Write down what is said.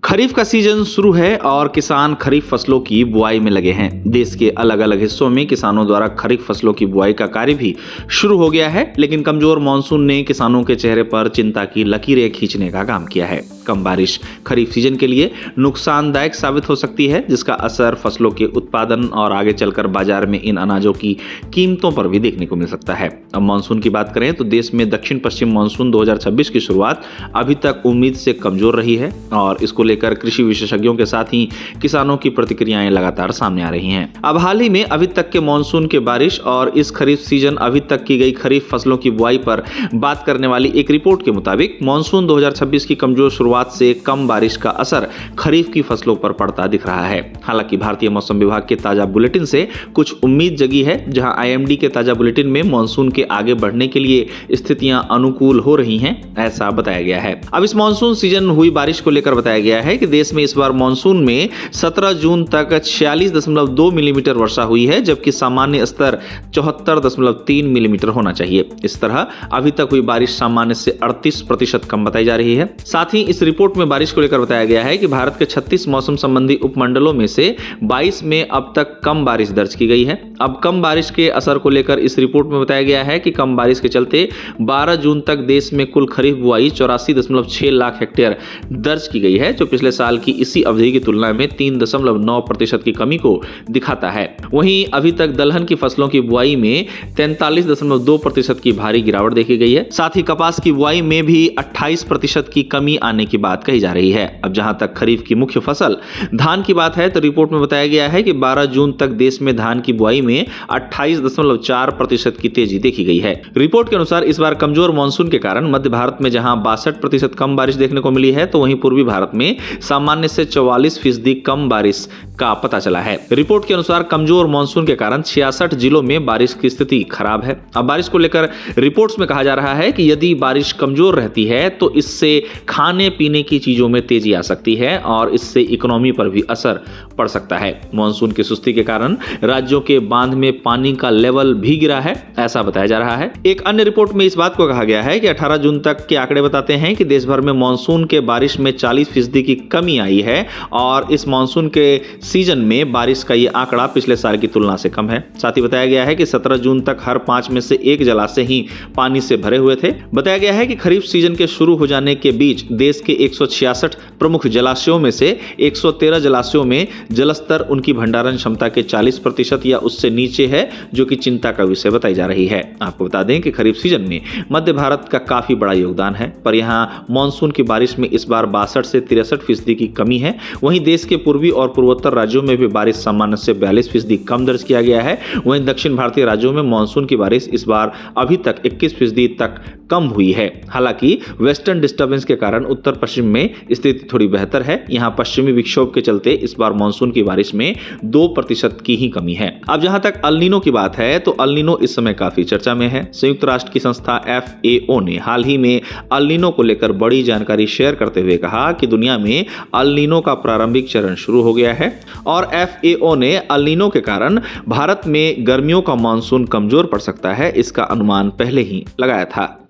खरीफ का सीजन शुरू है और किसान खरीफ फसलों की बुआई में लगे हैं। देश के अलग अलग हिस्सों में किसानों द्वारा खरीफ फसलों की बुआई का कार्य भी शुरू हो गया है, लेकिन कमजोर मानसून ने किसानों के चेहरे पर चिंता की लकीरें खींचने का काम किया है। कम बारिश खरीफ सीजन के लिए नुकसानदायक साबित हो सकती है, जिसका असर फसलों के उत्पादन और आगे चलकर बाजार में इन अनाजों की कीमतों पर भी देखने को मिल सकता है। अब मानसून की बात करें तो देश में दक्षिण पश्चिम मानसून 2026 की शुरुआत अभी तक उम्मीद से कमजोर रही है और इसको लेकर कृषि विशेषज्ञों के साथ ही किसानों की प्रतिक्रियाएं लगातार सामने आ रही हैं। अब हाल ही में अभी तक के मानसून के बारिश और इस खरीफ सीजन अभी तक की गई खरीफ फसलों की बुआई पर बात करने वाली एक रिपोर्ट के मुताबिक मानसून 2026 की कमजोर शुरुआत से कम बारिश का असर खरीफ की फसलों पर पड़ता दिख रहा है। हालांकि भारतीय मौसम विभाग के ताजा बुलेटिन से कुछ उम्मीद जगी है, जहां आईएमडी के ताजा बुलेटिन में मानसून के आगे बढ़ने के लिए स्थितियां अनुकूल हो रही हैं, ऐसा बताया गया है। अब इस मानसून सीजन हुई बारिश को लेकर बताया गया है कि देश में इस बार मानसून में 17 जून तक 46.2 मिलीमीटर वर्षा हुई है, जबकि सामान्य स्तर 74.3 मिलीमीटर होना चाहिए। इस तरह अभी तक हुई बारिश सामान्य से 38% कम बताई जा रही है। साथ ही इस रिपोर्ट में बारिश को लेकर बताया गया है कि भारत के 36 मौसम संबंधी उपमंडलों में से 22 में अब तक कम बारिश दर्ज की गई है। अब कम बारिश के असर को लेकर इस रिपोर्ट में बताया गया है कि कम बारिश के चलते 12 जून तक देश में कुल खरीफ बुआई 84.6 लाख हेक्टेयर दर्ज की गई है, जो पिछले साल की इसी अवधि की तुलना में 3.9% की कमी को दिखाता है। वहीं अभी तक दलहन की फसलों की बुआई में 43.2% की भारी गिरावट देखी गई है। साथ ही कपास की बुआई में भी 28% की कमी आने की बात कही जा रही है। अब जहां तक खरीफ की मुख्य फसल धान की बात है तो रिपोर्ट में बताया गया है कि 12 जून तक देश में धान की बुआई में 28.4% की तेजी देखी गई है। रिपोर्ट के अनुसार इस बार कमजोर मानसून के कारण मध्य भारत में जहां 62% कम बारिश देखने को मिली है, तो वहीं पूर्वी भारत में सामान्य से 44% कम बारिश का पता चला है। रिपोर्ट के अनुसार कमजोर मानसून के कारण 66 जिलों में बारिश की स्थिति खराब है। अब बारिश को लेकर रिपोर्ट्स में कहा जा रहा है कि यदि बारिश कमजोर रहती है तो इससे खाने पीने की चीजों में तेजी आ सकती है और इससे इकोनॉमी पर भी असर पड़ सकता है। मानसून की सुस्ती के कारण राज्यों के बांध में पानी का लेवल भी गिरा है, ऐसा बताया जा रहा है। एक अन्य रिपोर्ट में इस बात को कहा गया है कि 18 जून तक के आंकड़े बताते हैं कि देश भर में मानसून के बारिश में 40% की कमी आई है और इस मानसून के सीजन में बारिश का यह आंकड़ा पिछले साल की तुलना से कम है। साथ ही बताया गया है कि 17 जून तक हर 5 में से 1 जलाशय ही पानी से भरे हुए थे। बताया गया है कि खरीफ सीजन के शुरू हो जाने के बीच देश के 166 प्रमुख जलाशयों में से 113 जलाशयों में जलस्तर उनकी भंडारण क्षमता के 40% या उससे नीचे है, जो कि चिंता का विषय बताई जा रही है। आपको बता दें कि खरीफ सीजन में मध्य भारत का काफी बड़ा योगदान है, पर यहां मानसून की बारिश में इस बार 62 से 63% की कमी है। वहीं देश के पूर्वी और पूर्वोत्तर राज्यों में भी बारिश सामान्य से 42% कम दर्ज किया गया है। वहीं दक्षिण भारतीय राज्यों में मानसून की बारिश इस बार अभी तक 21% तक कम हुई है। हालांकि वेस्टर्न डिस्टर्बेंस के कारण उत्तर पश्चिम में स्थिति थोड़ी बेहतर है। यहां पश्चिमी विक्षोभ के चलते इस बार मानसून की बारिश में 2% की ही कमी है। अब जहां तक अल नीनो की बात है तो अल नीनो इस समय काफी चर्चा में है। संयुक्त राष्ट्र की संस्था FAO ने हाल ही में अल नीनो को लेकर बड़ी जानकारी शेयर करते हुए कहा कि दुनिया में अल नीनो का प्रारंभिक चरण शुरू हो गया है और FAO ने अल नीनो के कारण भारत में गर्मियों का मानसून कमजोर पड़ सकता है, इसका अनुमान पहले ही लगाया था।